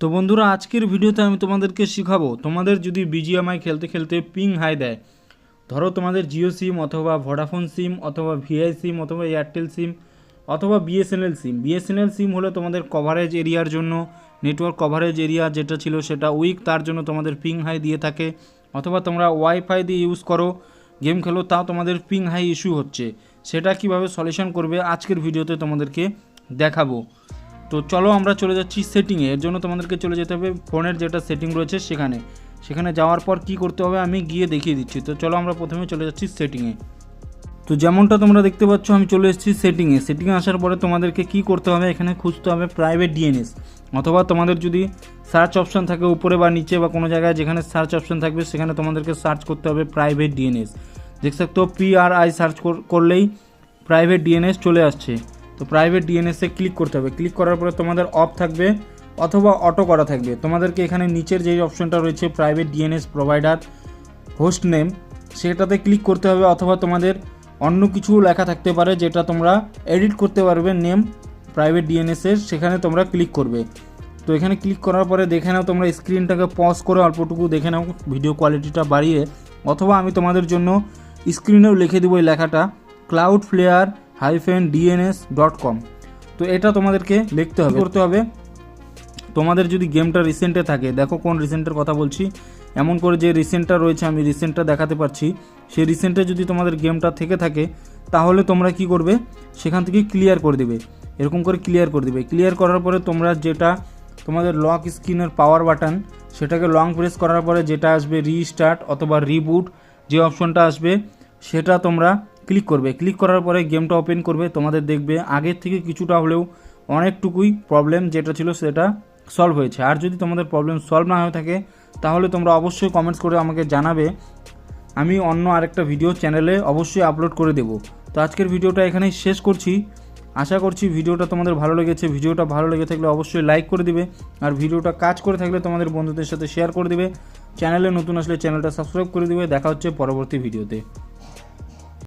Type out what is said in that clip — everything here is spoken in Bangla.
তো বন্ধুরা, আজকের ভিডিওতে আমি তোমাদেরকে শেখাবো তোমাদের যদি বিজিএমআই খেলতে খেলতে পিং হাই দেয়। ধরো তোমাদের জিও সিম অথবা ভোডাফোন সিম অথবা ভিআই সিম অথবা এয়ারটেল সিম অথবা বিএসএনএল সিম হলে তোমাদের কভারেজ এরিয়ার জন্য, নেটওয়ার্ক কভারেজ এরিয়া যেটা ছিল সেটা উইক, তার জন্য তোমাদের পিং হাই দিয়ে থাকে। অথবা তোমরা ওয়াইফাই দিয়ে ইউজ করো, গেম খেলো, তাও তোমাদের পিং হাই ইস্যু হচ্ছে। সেটা কিভাবে সলিউশন করবে আজকের ভিডিওতে তোমাদেরকে দেখাবো। তো চলো আমরা চলে যাচ্ছি সেটিংয়ে। এর জন্য তোমাদেরকে চলে যেতে হবে ফোনের যেটা সেটিং রয়েছে সেখানে যাওয়ার পর কি করতে হবে আমি গিয়ে দেখিয়ে দিচ্ছি। তো চলো আমরা প্রথমে চলে যাচ্ছি সেটিংয়ে। তো যেমনটা তোমরা দেখতে পাচ্ছ আমি চলে এসেছি সেটিংয়ে আসার পরে তোমাদেরকে কি করতে হবে, এখানে খুঁজতে হবে প্রাইভেট ডিএনএস, অথবা তোমাদের যদি সার্চ অপশান থাকে উপরে বা নিচে বা কোনো জায়গায় যেখানে সার্চ অপশান থাকবে সেখানে তোমাদেরকে সার্চ করতে হবে প্রাইভেট ডিএনএস। দেখ सकते हो PRI সার্চ করলেই প্রাইভেট ডিএনএস চলে আসছে। তো প্রাইভেট ডিএনএসে ক্লিক করতে হবে। ক্লিক করার পরে তোমাদের অফ থাকবে অথবা অটো করা থাকবে। তোমাদেরকে এখানে নিচের যেই অপশনটা রয়েছে private DNS provider host name, সেটাতে ক্লিক করতে হবে। অথবা তোমাদের অন্য কিছু লেখা থাকতে পারে যেটা তোমরা এডিট করতে পারবে নেম প্রাইভেট ডিএনএসের, সেখানে তোমরা ক্লিক করবে। তো এখানে ক্লিক করার পরে দেখে নাও, তোমরা স্ক্রিনটাকে পজ করে অল্পটুকু দেখে নাও ভিডিও কোয়ালিটিটা বাড়িয়ে, অথবা আমি তোমাদের জন্য স্ক্রিনেও লিখে দেবো এই লেখাটা cloudflare-dns.com। তো এটা তোমাদেরকে লিখতে হবে, করতে হবে। তোমাদের যদি গেমটা রিসেন্টে থাকে, দেখো কোন রিসেন্টের কথা বলছি, এমন করে যে রিসেন্টটা রয়েছে আমি রিসেন্টটা দেখাতে পারছি, সেই রিসেন্টে যদি তোমাদের গেমটা থেকে থাকে তাহলে তোমরা কি করবে, সেখান থেকে ক্লিয়ার করে দেবে। এরকম করে ক্লিয়ার করে দেবে। ক্লিয়ার করার পরে তোমরা যেটা তোমাদের লক স্ক্রিনের পাওয়ার বাটন, সেটাকে লং প্রেস করার পরে যেটা আসবে রিস্টার্ট অথবা রিবুট যে অপশনটা আসবে সেটা তোমরা ক্লিক করবে। ক্লিক করার পরে গেমটা ওপেন করবে। তোমাদের দেখবে আগের থেকে কিছুটা হলেও অনেকটুকুই প্রবলেম যেটা ছিল সেটা সলভ হয়েছে। আর যদি তোমাদের প্রবলেম সলভ না হয়ে থাকে তাহলে তোমরা অবশ্যই কমেন্টস করে আমাকে জানাবে, আমি অন্য আরেকটা ভিডিও চ্যানেলে অবশ্যই আপলোড করে দেব। তো আজকের ভিডিওটা এখানেই শেষ করছি। আশা করছি ভিডিওটা তোমাদের ভালো লেগেছে। ভিডিওটা ভালো লেগে থাকলে অবশ্যই লাইক করে দিবে, আর ভিডিওটা কাজ করে থাকলে তোমাদের বন্ধুদের সাথে শেয়ার করে দিবে। চ্যানেলে নতুন আসলে চ্যানেলটা সাবস্ক্রাইব করে দিবে। দেখা হচ্ছে পরবর্তী ভিডিওতে।